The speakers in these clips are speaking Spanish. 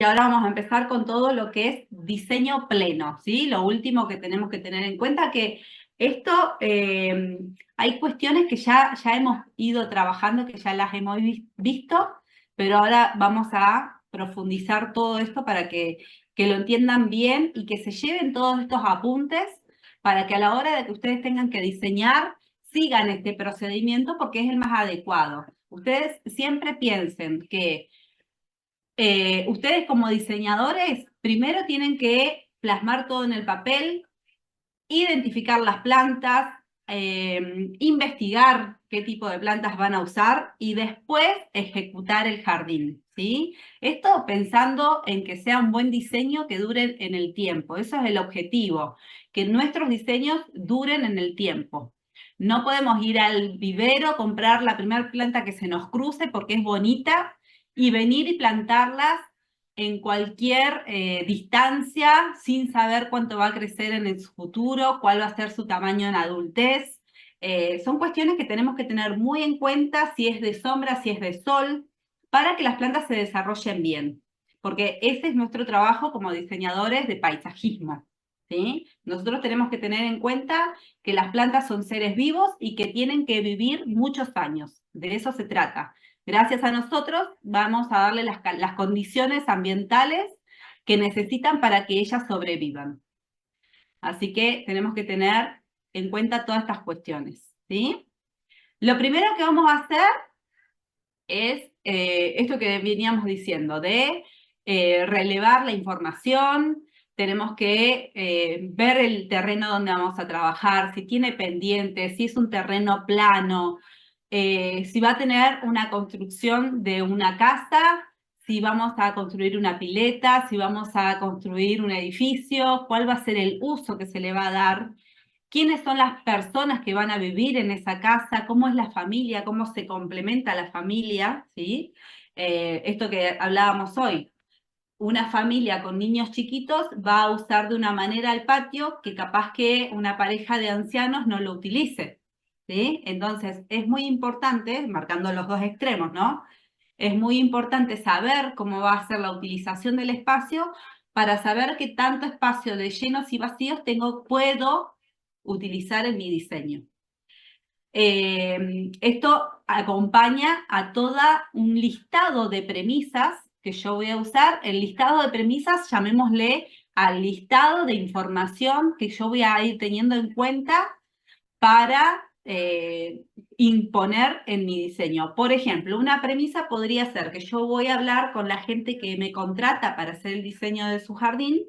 Y ahora vamos a empezar con todo lo que es diseño pleno, ¿sí? Lo último que tenemos que tener en cuenta que esto, hay cuestiones que ya hemos ido trabajando, que ya las hemos visto, pero ahora vamos a profundizar todo esto para que lo entiendan bien y que se lleven todos estos apuntes para que a la hora de que ustedes tengan que diseñar, sigan este procedimiento porque es el más adecuado. Ustedes siempre piensen que ustedes como diseñadores primero tienen que plasmar todo en el papel, identificar las plantas, investigar qué tipo de plantas van a usar y después ejecutar el jardín, ¿sí? Esto pensando en que sea un buen diseño que dure en el tiempo. Eso es el objetivo, que nuestros diseños duren en el tiempo. No podemos ir al vivero, comprar la primera planta que se nos cruce porque es bonita y venir y plantarlas en cualquier distancia sin saber cuánto va a crecer en el futuro, cuál va a ser su tamaño en adultez. Son cuestiones que tenemos que tener muy en cuenta si es de sombra, si es de sol, para que las plantas se desarrollen bien, porque ese es nuestro trabajo como diseñadores de paisajismo. ¿Sí? Nosotros tenemos que tener en cuenta que las plantas son seres vivos y que tienen que vivir muchos años. De eso se trata. Gracias a nosotros vamos a darle las condiciones ambientales que necesitan para que ellas sobrevivan. Así que tenemos que tener en cuenta todas estas cuestiones, ¿sí? Lo primero que vamos a hacer es esto que veníamos diciendo, de relevar la información. Tenemos que ver el terreno donde vamos a trabajar, si tiene pendientes, si es un terreno plano, si va a tener una construcción de una casa, si vamos a construir una pileta, si vamos a construir un edificio, cuál va a ser el uso que se le va a dar, quiénes son las personas que van a vivir en esa casa, cómo es la familia, cómo se complementa la familia, ¿sí? Esto que hablábamos hoy, una familia con niños chiquitos va a usar de una manera el patio que capaz que una pareja de ancianos no lo utilice, ¿sí? Entonces es muy importante, marcando los dos extremos, ¿no? Es muy importante saber cómo va a ser la utilización del espacio para saber qué tanto espacio de llenos y vacíos puedo utilizar en mi diseño. Esto acompaña a todo un listado de premisas que yo voy a usar. El listado de premisas, llamémosle al listado de información que yo voy a ir teniendo en cuenta para imponer en mi diseño. Por ejemplo, una premisa podría ser que yo voy a hablar con la gente que me contrata para hacer el diseño de su jardín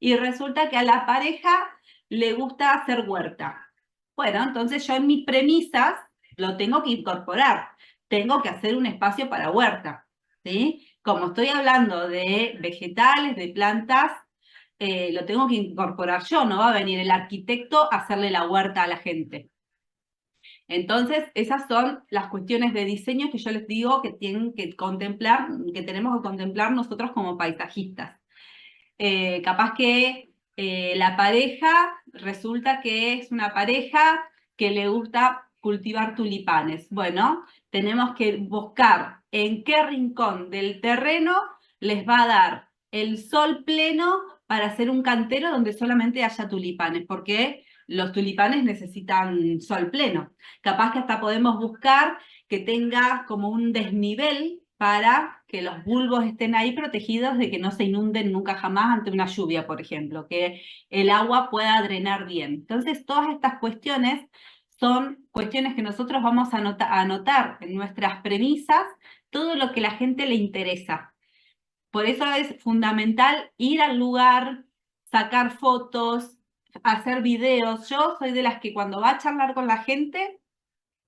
y resulta que a la pareja le gusta hacer huerta. Bueno, entonces yo en mis premisas lo tengo que incorporar. Tengo que hacer un espacio para huerta, ¿sí? Como estoy hablando de vegetales, de plantas, lo tengo que incorporar yo, no va a venir el arquitecto a hacerle la huerta a la gente. Entonces, esas son las cuestiones de diseño que yo les digo que tienen que contemplar, que tenemos que contemplar nosotros como paisajistas. Capaz que la pareja resulta que es una pareja que le gusta cultivar tulipanes. Bueno, tenemos que buscar en qué rincón del terreno les va a dar el sol pleno para hacer un cantero donde solamente haya tulipanes, porque los tulipanes necesitan sol pleno. Capaz que hasta podemos buscar que tenga como un desnivel para que los bulbos estén ahí protegidos de que no se inunden nunca jamás ante una lluvia, por ejemplo, que el agua pueda drenar bien. Entonces, todas estas cuestiones son cuestiones que nosotros vamos a anotar en nuestras premisas, todo lo que a la gente le interesa. Por eso es fundamental ir al lugar, sacar fotos, hacer videos. Yo soy de las que cuando va a charlar con la gente,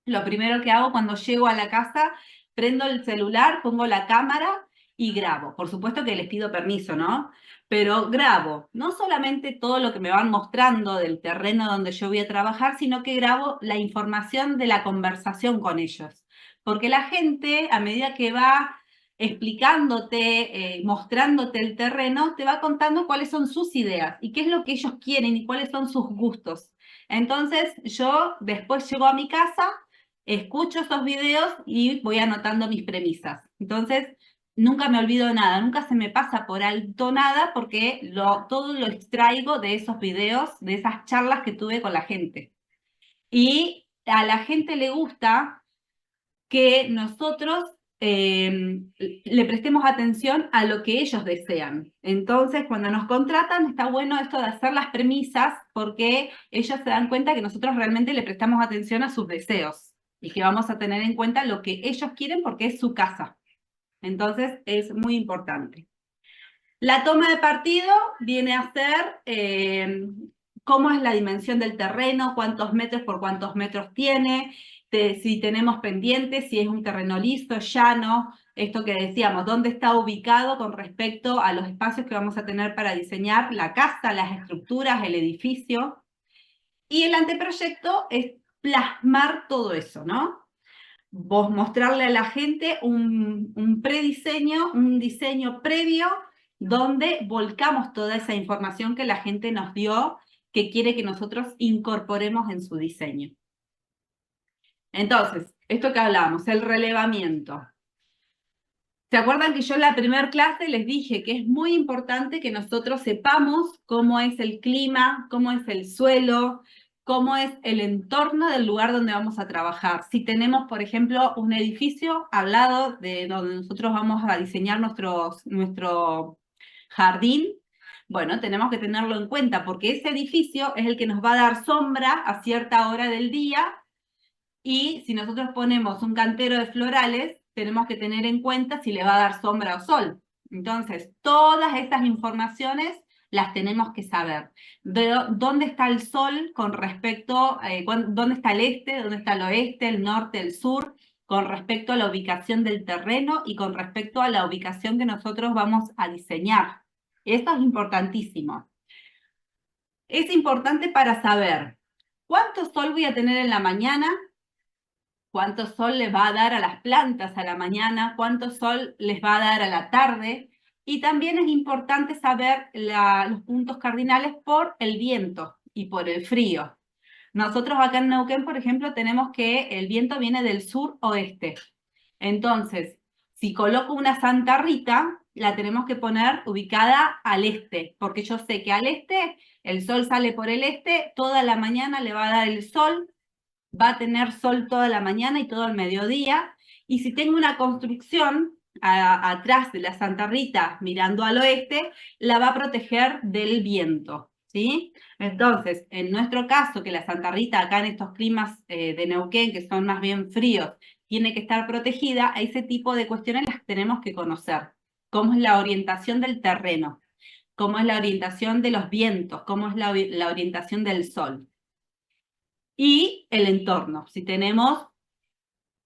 lo primero que hago cuando llego a la casa, prendo el celular, pongo la cámara y grabo. Por supuesto que les pido permiso, ¿no? Pero grabo no solamente todo lo que me van mostrando del terreno donde yo voy a trabajar, sino que grabo la información de la conversación con ellos. Porque la gente, a medida que va explicándote, mostrándote el terreno, te va contando cuáles son sus ideas y qué es lo que ellos quieren y cuáles son sus gustos. Entonces, yo después llego a mi casa, escucho esos videos y voy anotando mis premisas. Entonces, nunca me olvido nada, nunca se me pasa por alto nada porque todo lo extraigo de esos videos, de esas charlas que tuve con la gente. Y a la gente le gusta que nosotros le prestemos atención a lo que ellos desean. Entonces, cuando nos contratan, está bueno esto de hacer las premisas porque ellos se dan cuenta que nosotros realmente le prestamos atención a sus deseos y que vamos a tener en cuenta lo que ellos quieren porque es su casa. Entonces, es muy importante. La toma de partido viene a ser cómo es la dimensión del terreno, cuántos metros por cuántos metros tiene, si tenemos pendientes, si es un terreno liso, llano, esto que decíamos, dónde está ubicado con respecto a los espacios que vamos a tener para diseñar la casa, las estructuras, el edificio. Y el anteproyecto es plasmar todo eso, ¿no? Vos mostrarle a la gente un prediseño, un diseño previo donde volcamos toda esa información que la gente nos dio, que quiere que nosotros incorporemos en su diseño. Entonces, esto que hablábamos, el relevamiento. ¿Se acuerdan que yo en la primera clase les dije que es muy importante que nosotros sepamos cómo es el clima, cómo es el suelo, cómo es el entorno del lugar donde vamos a trabajar? Si tenemos, por ejemplo, un edificio al lado de donde nosotros vamos a diseñar nuestro jardín, bueno, tenemos que tenerlo en cuenta porque ese edificio es el que nos va a dar sombra a cierta hora del día y si nosotros ponemos un cantero de florales, tenemos que tener en cuenta si le va a dar sombra o sol. Entonces, todas estas informaciones las tenemos que saber. ¿Dónde está el sol con respecto, dónde está el este, dónde está el oeste, el norte, el sur, con respecto a la ubicación del terreno y con respecto a la ubicación que nosotros vamos a diseñar? Esto es importantísimo. Es importante para saber cuánto sol voy a tener en la mañana, cuánto sol les va a dar a las plantas a la mañana, cuánto sol les va a dar a la tarde. Y también es importante saber los puntos cardinales por el viento y por el frío. Nosotros acá en Neuquén, por ejemplo, tenemos que el viento viene del sur-oeste. Entonces, si coloco una Santa Rita, la tenemos que poner ubicada al este, porque yo sé que al este el sol sale por el este, toda la mañana le va a dar el sol, va a tener sol toda la mañana y todo el mediodía. Y si tengo una construcción atrás de la Santa Rita mirando al oeste, la va a proteger del viento, ¿sí? Entonces, en nuestro caso, que la Santa Rita acá en estos climas de Neuquén, que son más bien fríos, tiene que estar protegida, a ese tipo de cuestiones las tenemos que conocer. Cómo es la orientación del terreno, cómo es la orientación de los vientos, cómo es la orientación del sol y el entorno. Si tenemos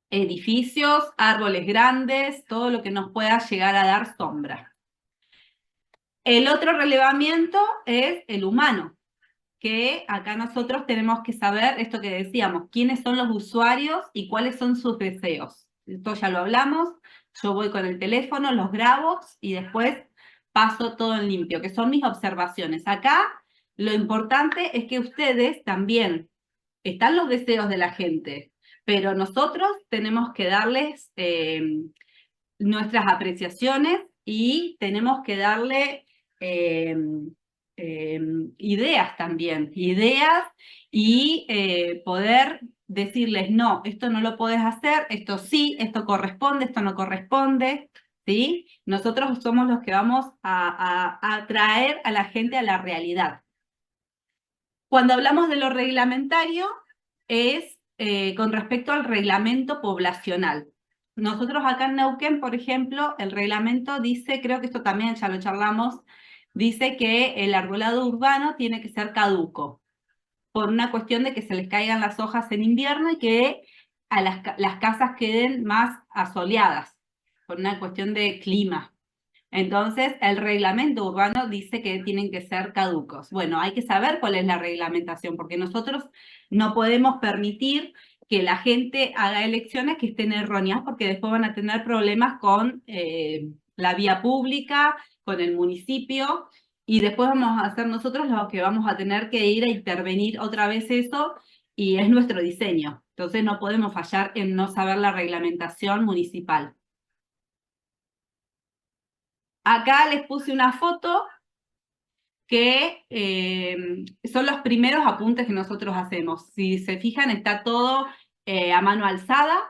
edificios, árboles grandes, todo lo que nos pueda llegar a dar sombra. El otro relevamiento es el humano, que acá nosotros tenemos que saber esto que decíamos, quiénes son los usuarios y cuáles son sus deseos. Esto ya lo hablamos, yo voy con el teléfono, los grabo y después paso todo en limpio, que son mis observaciones. Acá lo importante es que ustedes también están los deseos de la gente, pero nosotros tenemos que darles nuestras apreciaciones y tenemos que darle eh, ideas también, ideas y poder decirles, no, esto no lo puedes hacer, esto sí, esto corresponde, esto no corresponde, ¿sí? Nosotros somos los que vamos a traer a la gente a la realidad. Cuando hablamos de lo reglamentario, es con respecto al reglamento poblacional. Nosotros acá en Neuquén, por ejemplo, el reglamento dice, creo que esto también ya lo charlamos, dice que el arbolado urbano tiene que ser caduco, por una cuestión de que se les caigan las hojas en invierno y que las casas queden más asoleadas, por una cuestión de clima. Entonces, el reglamento urbano dice que tienen que ser caducos. Bueno, hay que saber cuál es la reglamentación, porque nosotros no podemos permitir que la gente haga elecciones que estén erróneas, porque después van a tener problemas con la vía pública, con el municipio, y después vamos a ser nosotros los que vamos a tener que ir a intervenir otra vez eso, y es nuestro diseño. Entonces, no podemos fallar en no saber la reglamentación municipal. Acá les puse una foto que son los primeros apuntes que nosotros hacemos. Si se fijan, está todo a mano alzada.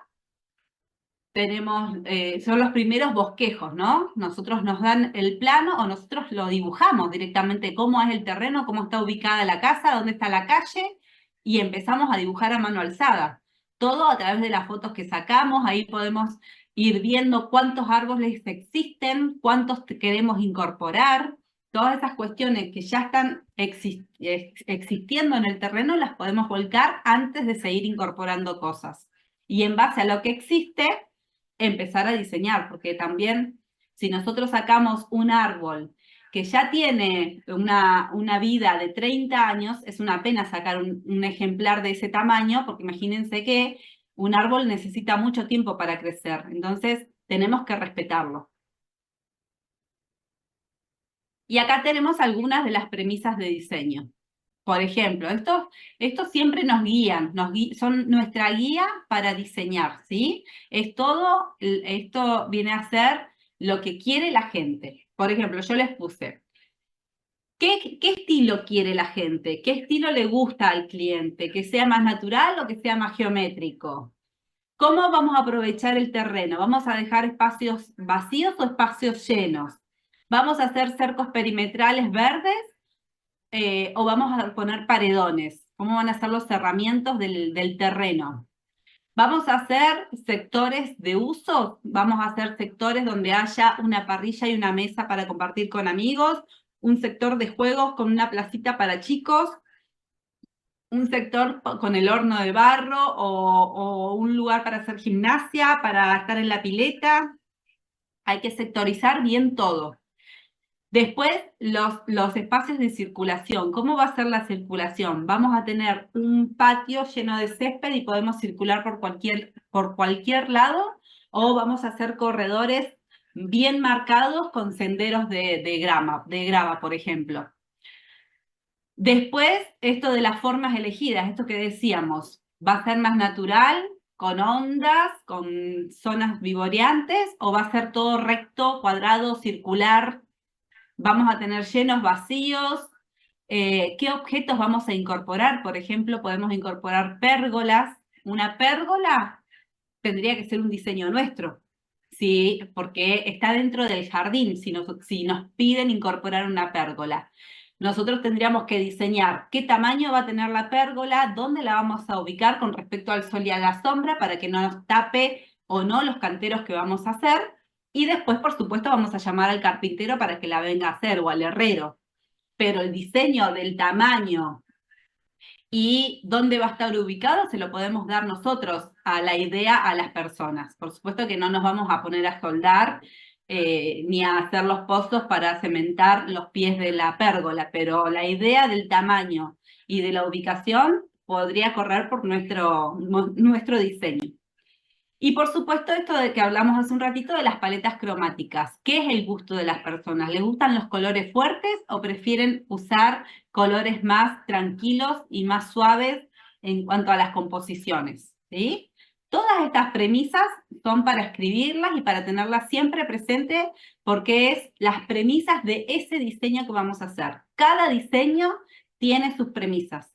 Tenemos, son los primeros bosquejos, ¿no? Nosotros nos dan el plano o nosotros lo dibujamos directamente, cómo es el terreno, cómo está ubicada la casa, dónde está la calle, y empezamos a dibujar a mano alzada. Todo a través de las fotos que sacamos, ahí podemos ir viendo cuántos árboles existen, cuántos queremos incorporar, todas esas cuestiones que ya están existiendo en el terreno las podemos volcar antes de seguir incorporando cosas. Y en base a lo que existe, empezar a diseñar, porque también si nosotros sacamos un árbol que ya tiene una vida de 30 años, es una pena sacar un ejemplar de ese tamaño, porque imagínense que un árbol necesita mucho tiempo para crecer, entonces tenemos que respetarlo. Y acá tenemos algunas de las premisas de diseño. Por ejemplo, estos siempre nos guían, son nuestra guía para diseñar, ¿sí? Es todo, esto viene a ser lo que quiere la gente. Por ejemplo, yo les puse, ¿qué estilo quiere la gente? ¿Qué estilo le gusta al cliente? ¿Que sea más natural o que sea más geométrico? ¿Cómo vamos a aprovechar el terreno? ¿Vamos a dejar espacios vacíos o espacios llenos? ¿Vamos a hacer cercos perimetrales verdes o vamos a poner paredones? ¿Cómo van a ser los cerramientos del terreno? ¿Vamos a hacer sectores de uso? ¿Vamos a hacer sectores donde haya una parrilla y una mesa para compartir con amigos? ¿Un sector de juegos con una placita para chicos? ¿Un sector con el horno de barro o un lugar para hacer gimnasia, para estar en la pileta? Hay que sectorizar bien todo. Después, los espacios de circulación. ¿Cómo va a ser la circulación? Vamos a tener un patio lleno de césped y podemos circular por cualquier lado, o vamos a hacer corredores bien marcados con senderos de grava, por ejemplo. Después, esto de las formas elegidas, esto que decíamos, ¿va a ser más natural, con ondas, con zonas vivoreantes, o va a ser todo recto, cuadrado, circular? Vamos a tener llenos vacíos. ¿Qué objetos vamos a incorporar? Por ejemplo, podemos incorporar pérgolas. Una pérgola tendría que ser un diseño nuestro, ¿sí? Porque está dentro del jardín, si nos piden incorporar una pérgola. Nosotros tendríamos que diseñar qué tamaño va a tener la pérgola, dónde la vamos a ubicar con respecto al sol y a la sombra para que no nos tape o no los canteros que vamos a hacer. Y después, por supuesto, vamos a llamar al carpintero para que la venga a hacer o al herrero. Pero el diseño del tamaño y dónde va a estar ubicado se lo podemos dar nosotros a la idea a las personas. Por supuesto que no nos vamos a poner a soldar ni a hacer los pozos para cementar los pies de la pérgola, pero la idea del tamaño y de la ubicación podría correr por nuestro diseño. Y por supuesto esto de que hablamos hace un ratito de las paletas cromáticas. ¿Qué es el gusto de las personas? ¿Les gustan los colores fuertes o prefieren usar colores más tranquilos y más suaves en cuanto a las composiciones? ¿Sí? Todas estas premisas son para escribirlas y para tenerlas siempre presente porque es las premisas de ese diseño que vamos a hacer. Cada diseño tiene sus premisas.